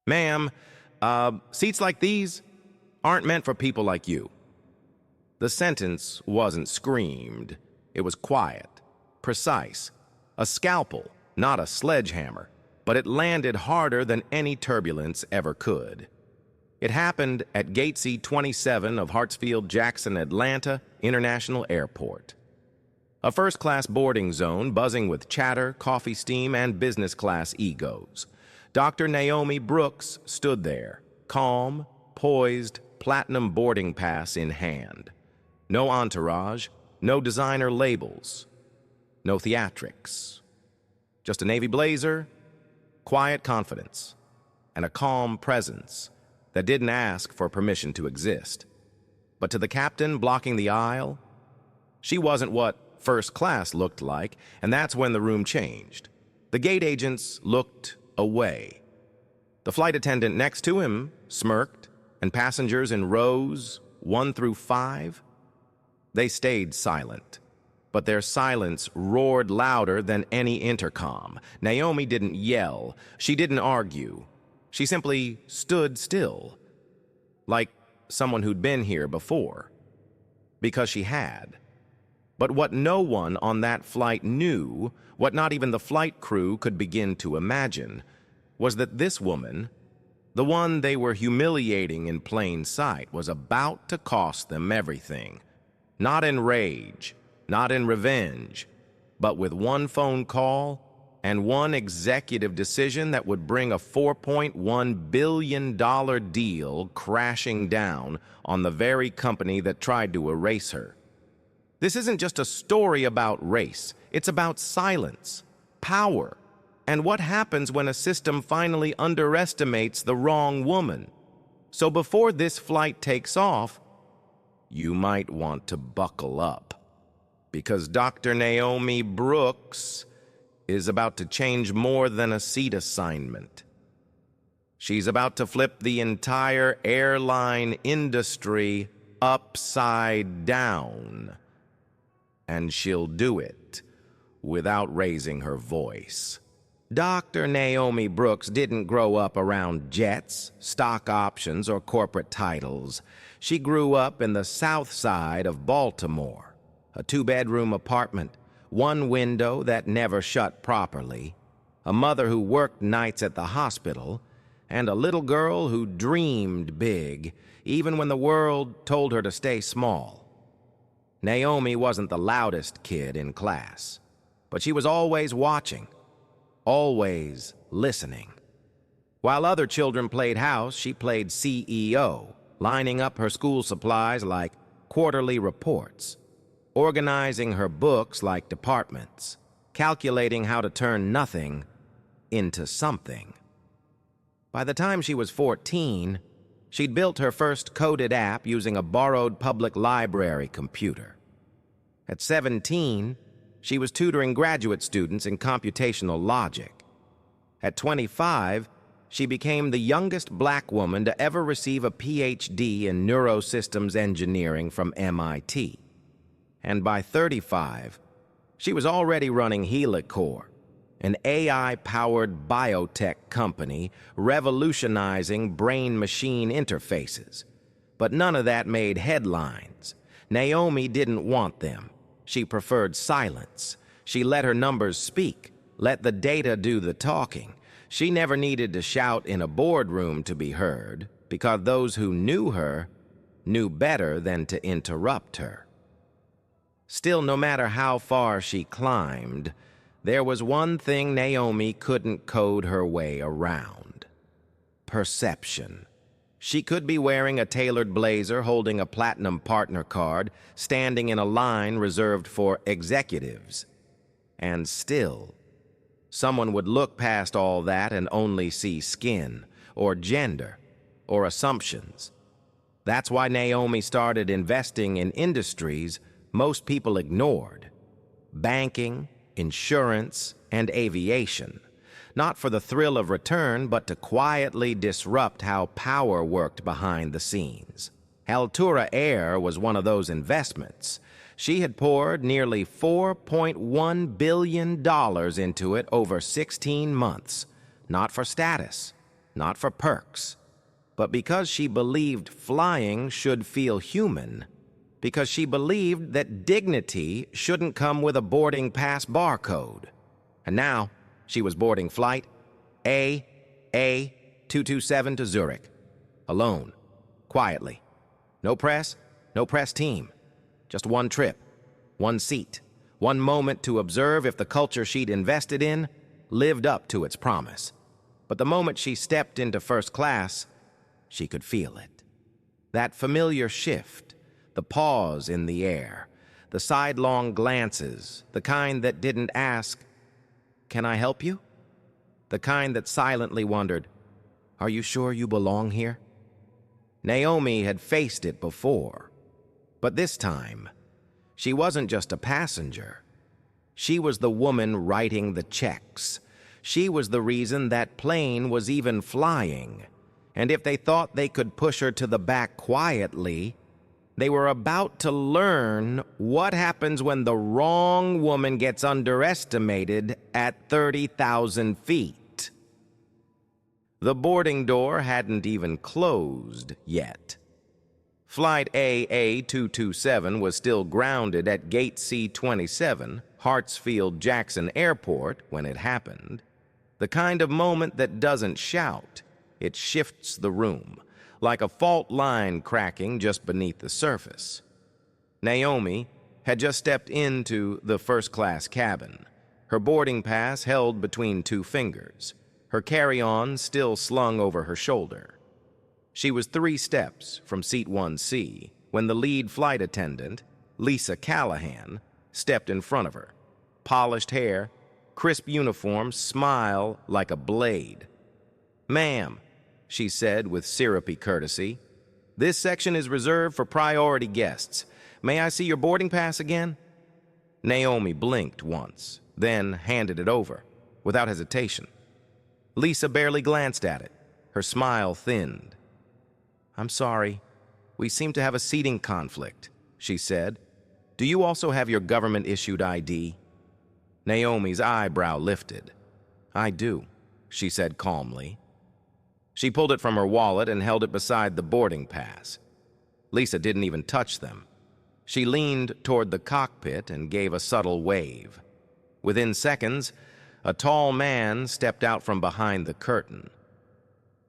Ma'am, seats like these aren't meant for people like you. The sentence wasn't screamed. It was quiet, precise. A scalpel, not a sledgehammer, but it landed harder than any turbulence ever could. It happened at Gate C-27 of Hartsfield-Jackson Atlanta International Airport. A first-class boarding zone buzzing with chatter, coffee steam, and business-class egos. Dr. Naomi Brooks stood there, calm, poised, platinum boarding pass in hand. No entourage, no designer labels, no theatrics. Just a navy blazer, quiet confidence, and a calm presence that didn't ask for permission to exist. But to the captain blocking the aisle, she wasn't what first class looked like, and that's when the room changed. The gate agents looked away. The flight attendant next to him smirked, and passengers in rows 1 through 5, they stayed silent. But their silence roared louder than any intercom. Naomi didn't yell. She didn't argue. She simply stood still, like someone who'd been here before. Because she had. But what no one on that flight knew, what not even the flight crew could begin to imagine, was that this woman, the one they were humiliating in plain sight, was about to cost them everything. Not in rage, not in revenge, but with one phone call and one executive decision that would bring a $4.1 billion deal crashing down on the very company that tried to erase her. This isn't just a story about race. It's about silence, power, and what happens when a system finally underestimates the wrong woman. So before this flight takes off, you might want to buckle up, because Dr. Naomi Brooks is about to change more than a seat assignment. She's about to flip the entire airline industry upside down. And she'll do it without raising her voice. Dr. Naomi Brooks didn't grow up around jets, stock options, or corporate titles. She grew up in the South Side of Baltimore, a 2-bedroom apartment, one window that never shut properly, a mother who worked nights at the hospital, and a little girl who dreamed big, even when the world told her to stay small. Naomi wasn't the loudest kid in class, but she was always watching, always listening. While other children played house, she played CEO, lining up her school supplies like quarterly reports, organizing her books like departments, calculating how to turn nothing into something. By the time she was 14, she'd built her first coded app using a borrowed public library computer. At 17, she was tutoring graduate students in computational logic. At 25, she became the youngest black woman to ever receive a PhD in neurosystems engineering from MIT. And by 35, she was already running HeliCore, an AI-powered biotech company revolutionizing brain-machine interfaces. But none of that made headlines. Naomi didn't want them. She preferred silence. She let her numbers speak, let the data do the talking. She never needed to shout in a boardroom to be heard, because those who knew her knew better than to interrupt her. Still, no matter how far she climbed, there was one thing Naomi couldn't code her way around: perception. She could be wearing a tailored blazer, holding a platinum partner card, standing in a line reserved for executives. And still, someone would look past all that and only see skin, or gender, or assumptions. That's why Naomi started investing in industries most people ignored: banking, insurance, and aviation. Not for the thrill of return, but to quietly disrupt how power worked behind the scenes. Altura Air was one of those investments. She had poured nearly $4.1 billion into it over 16 months, not for status, not for perks, but because she believed flying should feel human, because she believed that dignity shouldn't come with a boarding pass barcode. And now she was boarding flight A227 to Zurich, alone, quietly. No press team. Just one trip, one seat, one moment to observe if the culture she'd invested in lived up to its promise. But the moment she stepped into first class, she could feel it. That familiar shift, the pause in the air, the sidelong glances, the kind that didn't ask, "Can I help you?" The kind that silently wondered, "Are you sure you belong here?" Naomi had faced it before, but this time, she wasn't just a passenger. She was the woman writing the checks. She was the reason that plane was even flying. And if they thought they could push her to the back quietly, they were about to learn what happens when the wrong woman gets underestimated at 30,000 feet. The boarding door hadn't even closed yet. Flight AA227 was still grounded at Gate C27, Hartsfield-Jackson Airport, when it happened. The kind of moment that doesn't shout, it shifts the room, like a fault line cracking just beneath the surface. Naomi had just stepped into the first-class cabin, her boarding pass held between two fingers, her carry-on still slung over her shoulder. She was 3 steps from Seat 1C when the lead flight attendant, Lisa Callahan, stepped in front of her. Polished hair, crisp uniform, smile like a blade. "Ma'am," she said with syrupy courtesy, "this section is reserved for priority guests. May I see your boarding pass again?" Naomi blinked once, then handed it over, without hesitation. Lisa barely glanced at it. Her smile thinned. "I'm sorry. We seem to have a seating conflict," she said. "Do you also have your government-issued ID?" Naomi's eyebrow lifted. "I do," she said calmly. She pulled it from her wallet and held it beside the boarding pass. Lisa didn't even touch them. She leaned toward the cockpit and gave a subtle wave. Within seconds, a tall man stepped out from behind the curtain.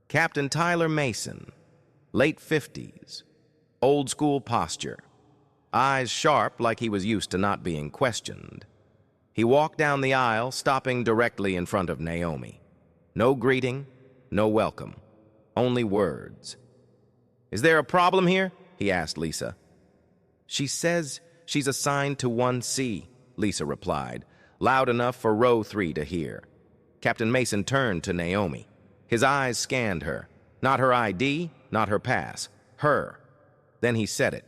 Captain Tyler Mason, late 50s, old-school posture, eyes sharp like he was used to not being questioned. He walked down the aisle, stopping directly in front of Naomi. No greeting, no welcome, only words. "Is there a problem here?" he asked Lisa. "She says she's assigned to 1C, Lisa replied, loud enough for row 3 to hear. Captain Mason turned to Naomi. His eyes scanned her. Not her ID, not her pass. Her. Then he said it.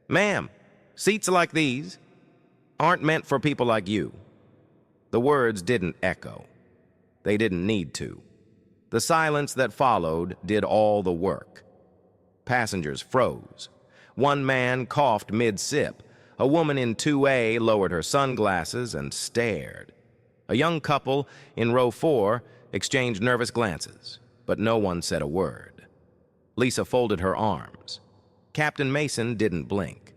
"Ma'am, seats like these aren't meant for people like you." The words didn't echo. They didn't need to. The silence that followed did all the work. Passengers froze. One man coughed mid-sip. A woman in 2A lowered her sunglasses and stared. A young couple in row 4 exchanged nervous glances, but no one said a word. Lisa folded her arms. Captain Mason didn't blink.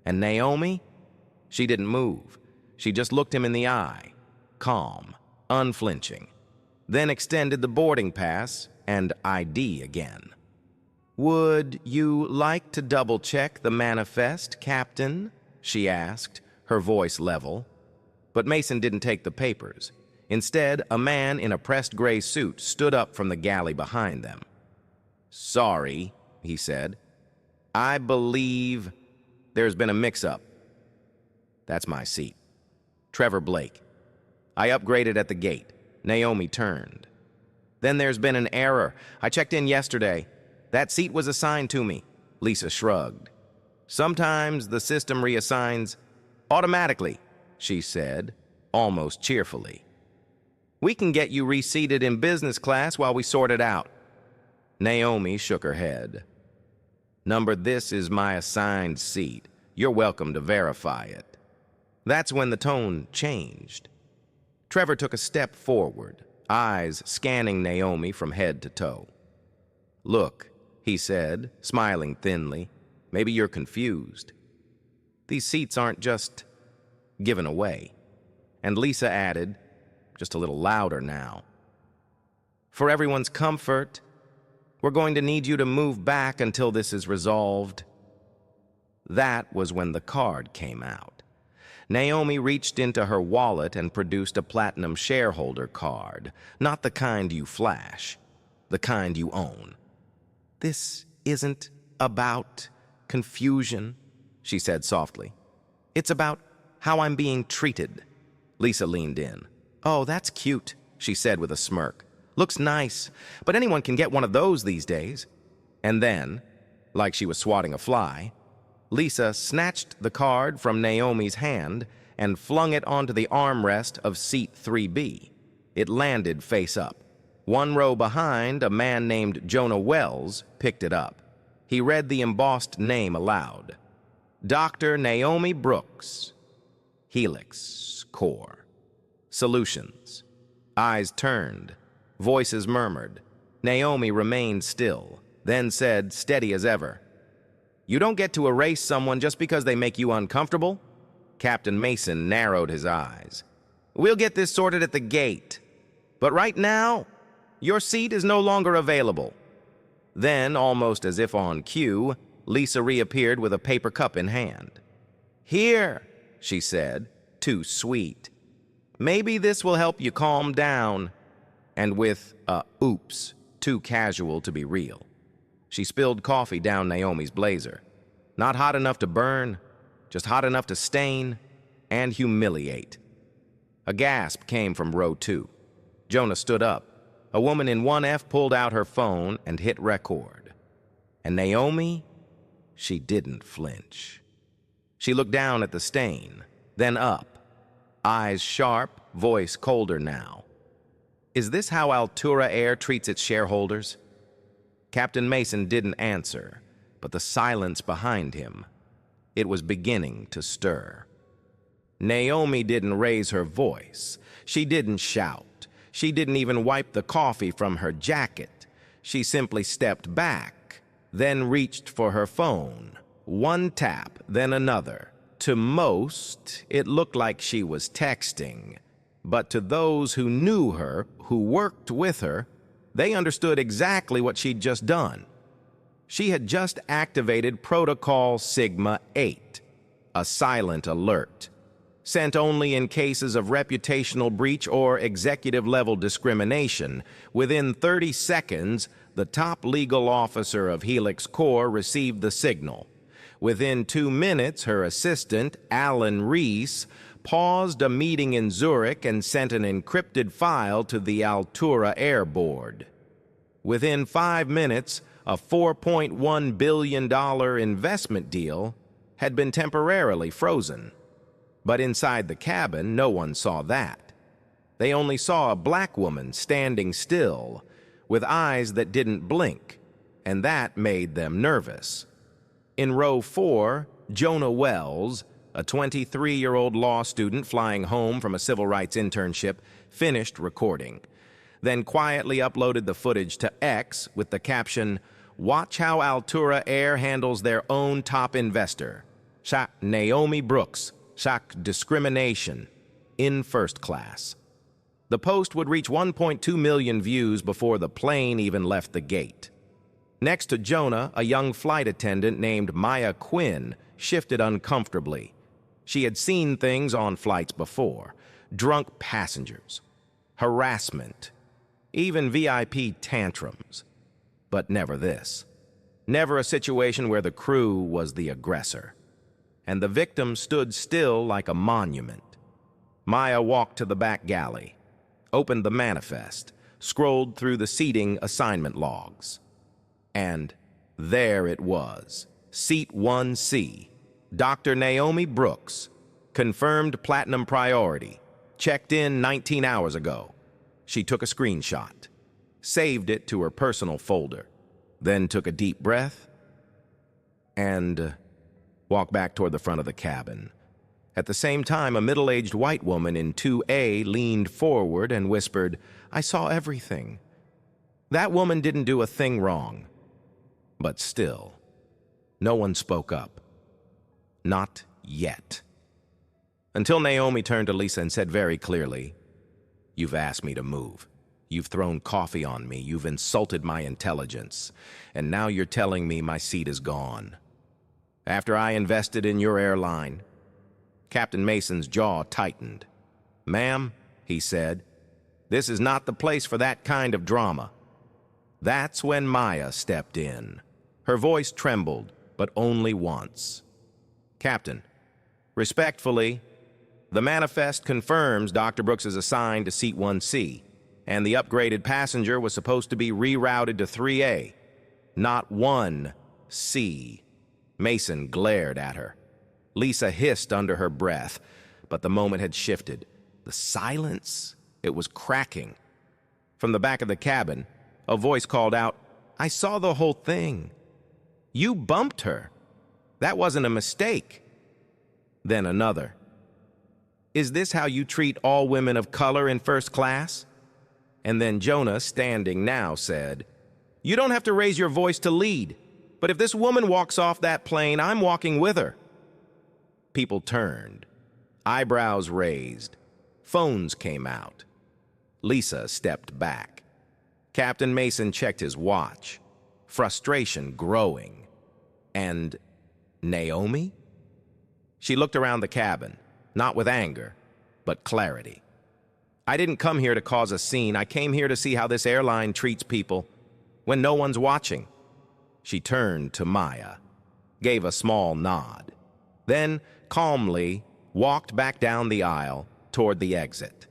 And Naomi? She didn't move. She just looked him in the eye, calm, unflinching, then extended the boarding pass and ID again. "Would you like to double-check the manifest, Captain?" she asked, her voice level. But Mason didn't take the papers. Instead, a man in a pressed gray suit stood up from the galley behind them. "Sorry," he said. "I believe there's been a mix-up." "That's my seat. Trevor Blake. I upgraded at the gate." Naomi turned. "Then there's been an error. I checked in yesterday. That seat was assigned to me." Lisa shrugged. "Sometimes the system reassigns automatically," she said, almost cheerfully. "We can get you reseated in business class while we sort it out." Naomi shook her head. "Number, this is my assigned seat. You're welcome to verify it." That's when the tone changed. Trevor took a step forward, eyes scanning Naomi from head to toe. "Look," he said, smiling thinly, "maybe you're confused. These seats aren't just given away." And Lisa added, just a little louder now, "For everyone's comfort, we're going to need you to move back until this is resolved." That was when the card came out. Naomi reached into her wallet and produced a platinum shareholder card, not the kind you flash, the kind you own. "This isn't about confusion," she said softly. "It's about how I'm being treated." Lisa leaned in. "Oh, that's cute," she said with a smirk. "Looks nice, but anyone can get one of those these days." And then, like she was swatting a fly, Lisa snatched the card from Naomi's hand and flung it onto the armrest of seat 3B. It landed face up. One row behind, a man named Jonah Wells picked it up. He read the embossed name aloud. "Dr. Naomi Brooks, Helix Core Solutions." Eyes turned. Voices murmured. Naomi remained still, then said, steady as ever, "You don't get to erase someone just because they make you uncomfortable?" Captain Mason narrowed his eyes. "We'll get this sorted at the gate. But right now, your seat is no longer available." Then, almost as if on cue, Lisa reappeared with a paper cup in hand. "Here," she said, too sweet. "Maybe this will help you calm down." And with a oops, too casual to be real, she spilled coffee down Naomi's blazer. Not hot enough to burn, just hot enough to stain and humiliate. A gasp came from row 2. Jonah stood up. A woman in 1F pulled out her phone and hit record. And Naomi, she didn't flinch. She looked down at the stain, then up. Eyes sharp, voice colder now. "Is this how Altura Air treats its shareholders?" Captain Mason didn't answer, but the silence behind him, it was beginning to stir. Naomi didn't raise her voice. She didn't shout. She didn't even wipe the coffee from her jacket. She simply stepped back, then reached for her phone. One tap, then another. To most, it looked like she was texting. But to those who knew her, who worked with her, they understood exactly what she'd just done. She had just activated Protocol Sigma 8, a silent alert, sent only in cases of reputational breach or executive-level discrimination. Within 30 seconds, the top legal officer of Helix Corps received the signal. Within 2 minutes, her assistant, Alan Reese, paused a meeting in Zurich and sent an encrypted file to the Altura Air Board. Within 5 minutes, a $4.1 billion investment deal had been temporarily frozen. But inside the cabin, no one saw that. They only saw a black woman standing still, with eyes that didn't blink, and that made them nervous. In row 4, Jonah Wells, a 23-year-old law student flying home from a civil rights internship, finished recording, then quietly uploaded the footage to X with the caption, "Watch how Altura Air handles their own top investor. Naomi Brooks, Discrimination, in first class." The post would reach 1.2 million views before the plane even left the gate. Next to Jonah, a young flight attendant named Maya Quinn shifted uncomfortably. She had seen things on flights before: drunk passengers, harassment, even VIP tantrums. But never this. Never a situation where the crew was the aggressor. And the victim stood still like a monument. Maya walked to the back galley, opened the manifest, scrolled through the seating assignment logs. And there it was, Seat 1C, Dr. Naomi Brooks, confirmed platinum priority, checked in 19 hours ago. She took a screenshot, saved it to her personal folder, then took a deep breath and walked back toward the front of the cabin. At the same time, a middle-aged white woman in 2A leaned forward and whispered, "I saw everything." That woman didn't do a thing wrong. But still, no one spoke up. Not yet. Until Naomi turned to Lisa and said very clearly, "You've asked me to move. You've thrown coffee on me. You've insulted my intelligence. And now you're telling me my seat is gone. After I invested in your airline." Captain Mason's jaw tightened. "Ma'am," he said, "this is not the place for that kind of drama." That's when Maya stepped in. Her voice trembled, but only once. "Captain, respectfully, the manifest confirms Dr. Brooks is assigned to seat 1C, and the upgraded passenger was supposed to be rerouted to 3A, not 1C. Mason glared at her. Lisa hissed under her breath, but the moment had shifted. The silence, it was cracking. From the back of the cabin, a voice called out, "I saw the whole thing. You bumped her. That wasn't a mistake." Then another. "Is this how you treat all women of color in first class?" And then Jonah, standing now, said, "You don't have to raise your voice to lead, but if this woman walks off that plane, I'm walking with her." People turned, eyebrows raised, phones came out. Lisa stepped back. Captain Mason checked his watch, frustration growing. And Naomi? She looked around the cabin, not with anger, but clarity. "I didn't come here to cause a scene. I came here to see how this airline treats people when no one's watching." She turned to Maya, gave a small nod, then calmly walked back down the aisle toward the exit.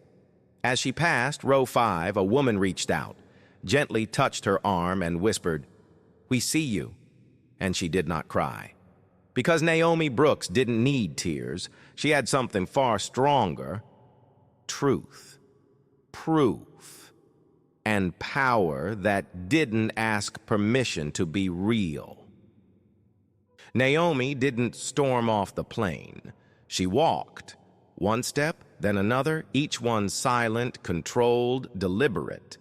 As she passed row 5, a woman reached out, gently touched her arm and whispered, "We see you." And she did not cry. Because Naomi Brooks didn't need tears, she had something far stronger: truth, proof, and power that didn't ask permission to be real. Naomi didn't storm off the plane. She walked, one step, then another, each one silent, controlled, deliberate.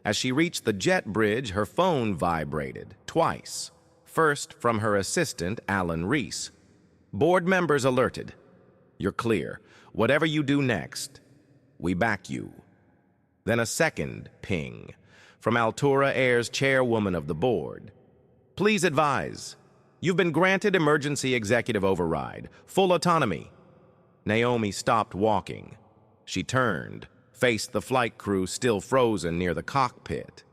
As she reached the jet bridge, her phone vibrated twice. First from her assistant, Alan Reese. "Board members alerted. You're clear. Whatever you do next, we back you." Then a second ping from Altura Air's chairwoman of the board. "Please advise. You've been granted emergency executive override, full autonomy." Naomi stopped walking. She turned, faced the flight crew still frozen near the cockpit.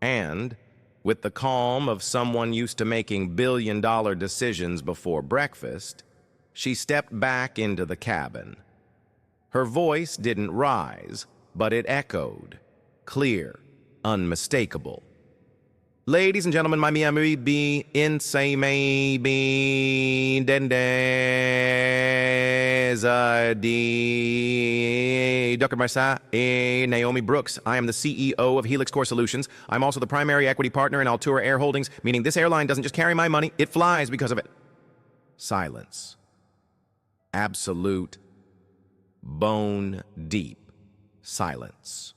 And, with the calm of someone used to making billion-dollar decisions before breakfast, she stepped back into the cabin. Her voice didn't rise, but it echoed, clear, unmistakable. "Ladies and gentlemen, my Miami be insane be dendez Dr. Marsa Naomi Brooks. I am the CEO of Helix Core Solutions. I'm also the primary equity partner in Altura Air Holdings, meaning this airline doesn't just carry my money, it flies because of it." Silence. Absolute, bone-deep silence.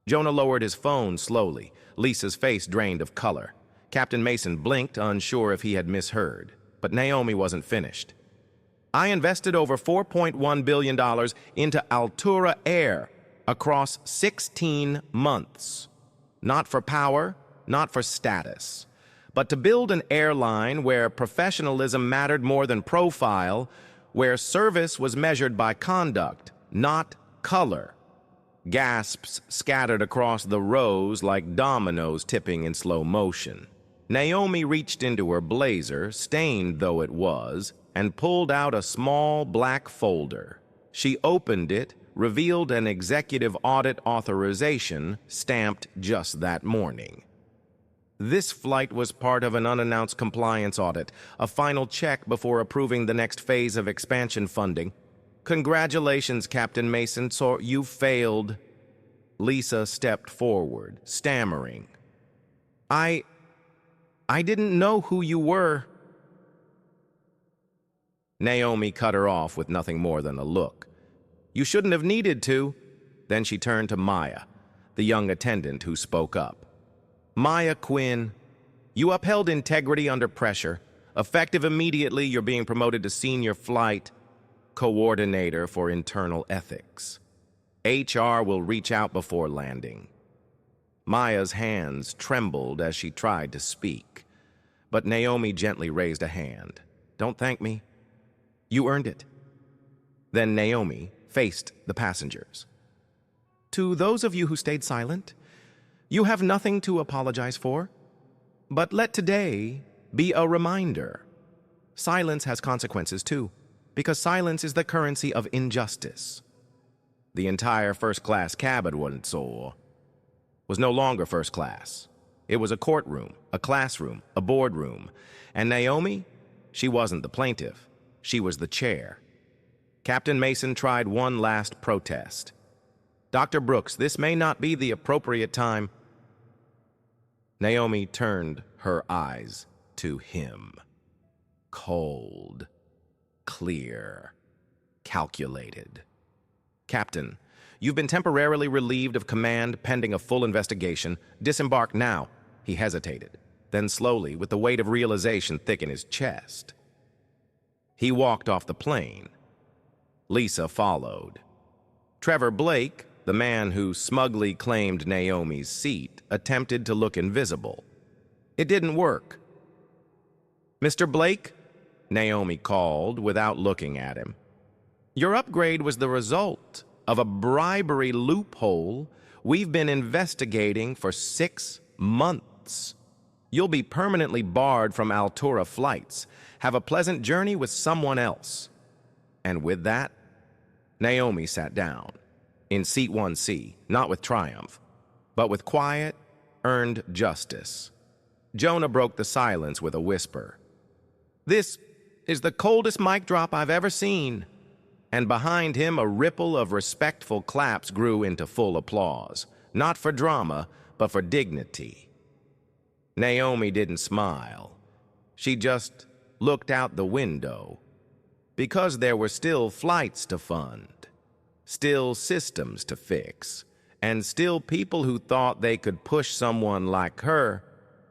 Jonah lowered his phone slowly. Lisa's face drained of color. Captain Mason blinked, unsure if he had misheard. But Naomi wasn't finished. "I invested over $4.1 billion into Altura Air across 16 months. Not for power, not for status, but to build an airline where professionalism mattered more than profile, where service was measured by conduct, not color." Gasps scattered across the rows like dominoes tipping in slow motion. Naomi reached into her blazer, stained though it was, and pulled out a small black folder. She opened it, revealed an executive audit authorization stamped just that morning. This flight was part of an unannounced compliance audit, a final check before approving the next phase of expansion funding. "Congratulations, Captain Mason, so you failed." Lisa stepped forward, stammering. I didn't know who you were." Naomi cut her off with nothing more than a look. You shouldn't have needed to. Then she turned to Maya, the young attendant who spoke up. Maya Quinn, you upheld integrity under pressure. Effective immediately, you're being promoted to senior flight coordinator for internal ethics. HR will reach out before landing. Maya's hands trembled as she tried to speak, but Naomi gently raised a hand. Don't thank me. You earned it. Then Naomi faced the passengers. To those of you who stayed silent, you have nothing to apologize for, but let today be a reminder. Silence has consequences too, because silence is the currency of injustice. The entire first-class cabin was no longer first class. It was a courtroom, a classroom, a boardroom, and Naomi, she wasn't the plaintiff. She was the chair. Captain Mason tried one last protest. Dr. Brooks, this may not be the appropriate time. Naomi turned her eyes to him. Cold, clear, calculated. Captain, you've been temporarily relieved of command pending a full investigation. Disembark now. He hesitated. Then slowly, with the weight of realization thick in his chest, he walked off the plane. Lisa followed. Trevor Blake, the man who smugly claimed Naomi's seat, attempted to look invisible. It didn't work. Mr. Blake, Naomi called without looking at him. Your upgrade was the result of a bribery loophole we've been investigating for 6 months. You'll be permanently barred from Altura flights. Have a pleasant journey with someone else. And with that, Naomi sat down, in seat 1C, not with triumph, but with quiet, earned justice. Jonah broke the silence with a whisper. This is the coldest mic drop I've ever seen. And behind him, a ripple of respectful claps grew into full applause, not for drama, but for dignity. Naomi didn't smile. She just looked out the window, because there were still flights to fund, still systems to fix, and still people who thought they could push someone like her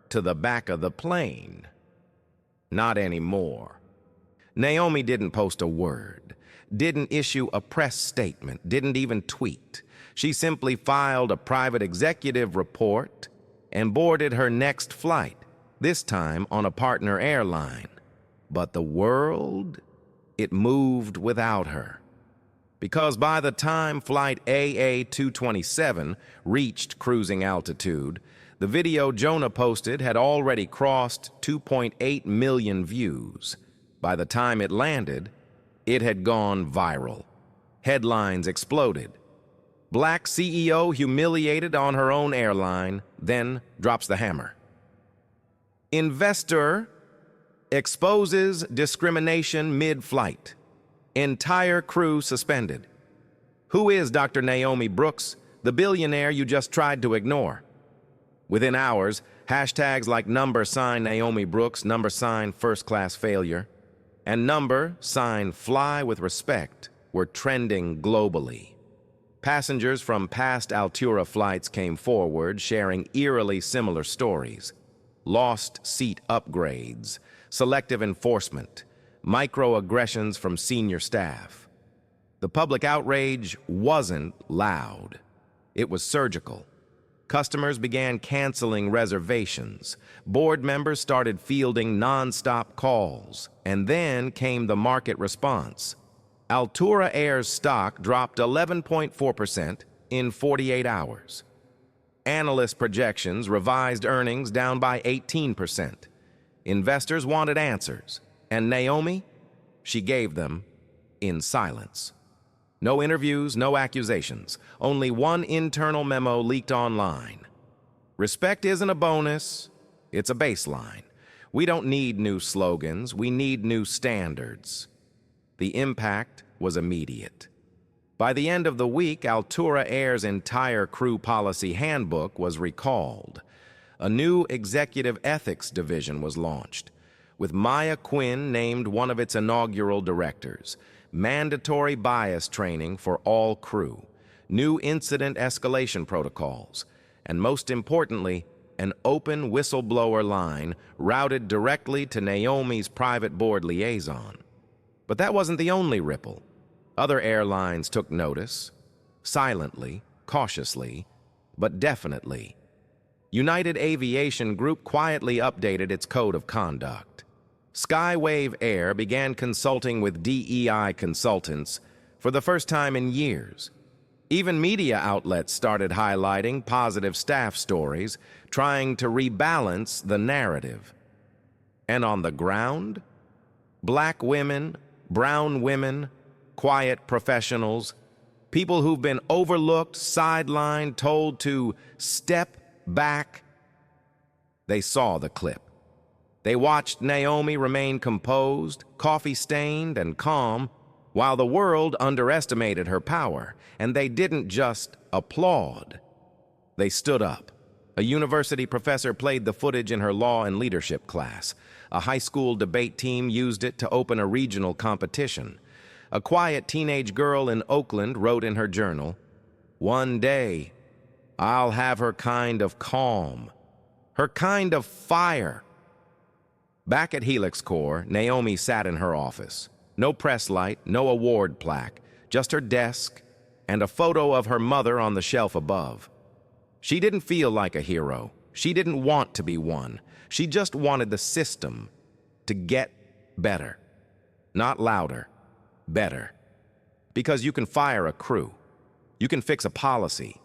to the back of the plane. Not anymore. Naomi didn't post a word, didn't issue a press statement, didn't even tweet. She simply filed a private executive report and boarded her next flight, this time on a partner airline. But the world, it moved without her. Because by the time flight AA-227 reached cruising altitude, the video Jonah posted had already crossed 2.8 million views. By the time it landed, it had gone viral. Headlines exploded. Black CEO humiliated on her own airline, then drops the hammer. Investor exposes discrimination mid-flight. Entire crew suspended. Who is Dr. Naomi Brooks, the billionaire you just tried to ignore? Within hours, hashtags like #Naomi Brooks, #first class failure, and #fly with respect were trending globally. Passengers from past Altura flights came forward, sharing eerily similar stories. Lost seat upgrades, selective enforcement, microaggressions from senior staff. The public outrage wasn't loud. It was surgical. Customers began canceling reservations. Board members started fielding non-stop calls. And then came the market response. Altura Air's stock dropped 11.4% in 48 hours. Analyst projections revised earnings down by 18%. Investors wanted answers, and Naomi, she gave them in silence. No interviews, no accusations. Only one internal memo leaked online. Respect isn't a bonus, it's a baseline. We don't need new slogans, we need new standards. The impact was immediate. By the end of the week, Altura Air's entire crew policy handbook was recalled. A new executive ethics division was launched, with Maya Quinn named one of its inaugural directors, mandatory bias training for all crew, new incident escalation protocols, and most importantly, an open whistleblower line routed directly to Naomi's private board liaison. But that wasn't the only ripple. Other airlines took notice, silently, cautiously, but definitely. United Aviation Group quietly updated its code of conduct. Skywave Air began consulting with DEI consultants for the first time in years. Even media outlets started highlighting positive staff stories, trying to rebalance the narrative. And on the ground, black women, brown women, quiet professionals, people who've been overlooked, sidelined, told to step back. They saw the clip. They watched Naomi remain composed, coffee-stained, and calm, while the world underestimated her power, and they didn't just applaud. They stood up. A university professor played the footage in her law and leadership class. A high school debate team used it to open a regional competition. A quiet teenage girl in Oakland wrote in her journal, "One day, I'll have her kind of calm, her kind of fire." Back at Helix Corps, Naomi sat in her office. No press light, no award plaque, just her desk and a photo of her mother on the shelf above. She didn't feel like a hero. She didn't want to be one. She just wanted the system to get better. Not louder, better. Because you can fire a crew. You can fix a policy.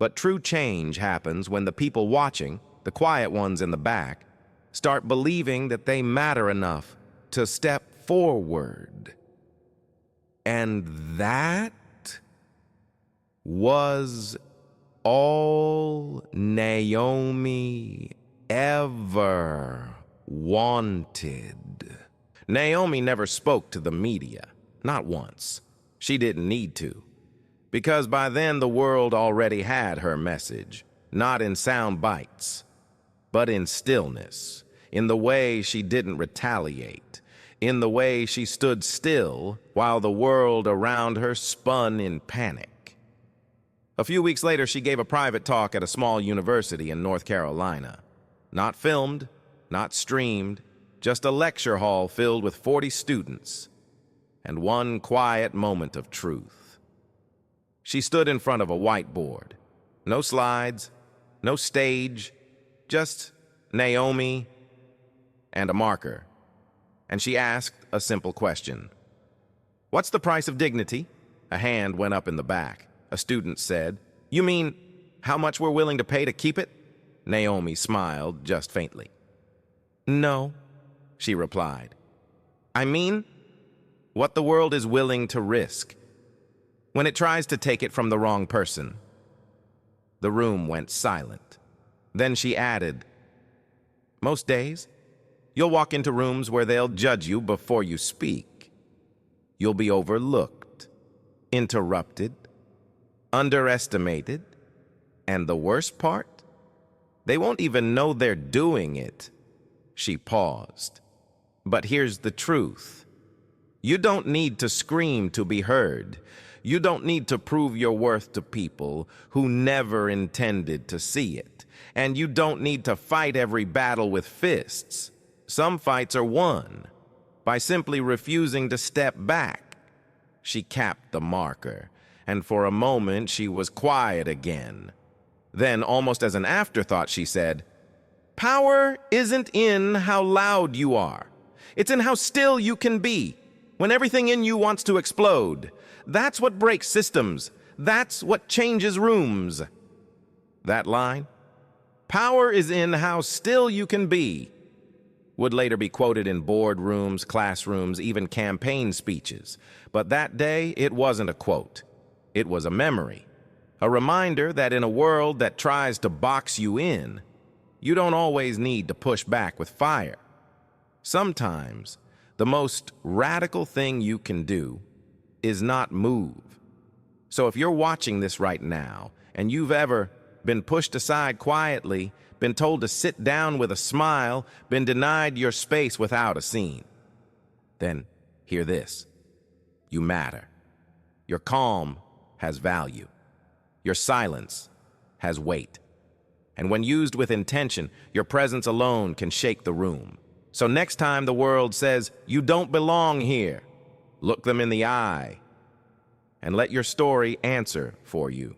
But true change happens when the people watching, the quiet ones in the back, start believing that they matter enough to step forward. And that was all Naomi ever wanted. Naomi never spoke to the media, not once. She didn't need to, because by then the world already had her message, not in sound bites, but in stillness, in the way she didn't retaliate, in the way she stood still while the world around her spun in panic. A few weeks later, she gave a private talk at a small university in North Carolina. Not filmed, not streamed, just a lecture hall filled with 40 students, and one quiet moment of truth. She stood in front of a whiteboard. No slides, no stage, just Naomi and a marker. And she asked a simple question. "What's the price of dignity?" A hand went up in the back. A student said, "You mean how much we're willing to pay to keep it?" Naomi smiled just faintly. "No," she replied. "I mean what the world is willing to risk when it tries to take it from the wrong person." The room went silent. Then she added, "Most days, you'll walk into rooms where they'll judge you before you speak. You'll be overlooked, interrupted, underestimated, and the worst part, they won't even know they're doing it." She paused. "But here's the truth. You don't need to scream to be heard. You don't need to prove your worth to people who never intended to see it. And you don't need to fight every battle with fists. Some fights are won by simply refusing to step back." She capped the marker, and for a moment she was quiet again. Then, almost as an afterthought, she said, "Power isn't in how loud you are. It's in how still you can be when everything in you wants to explode. That's what breaks systems. That's what changes rooms." That line, "Power is in how still you can be," would later be quoted in boardrooms, classrooms, even campaign speeches. But that day, it wasn't a quote. It was a memory. A reminder that in a world that tries to box you in, you don't always need to push back with fire. Sometimes, the most radical thing you can do is not move. So if you're watching this right now, and you've ever been pushed aside quietly, been told to sit down with a smile, been denied your space without a scene. Then hear this. You matter. Your calm has value. Your silence has weight. And when used with intention, your presence alone can shake the room. So next time the world says, you don't belong here, look them in the eye and let your story answer for you.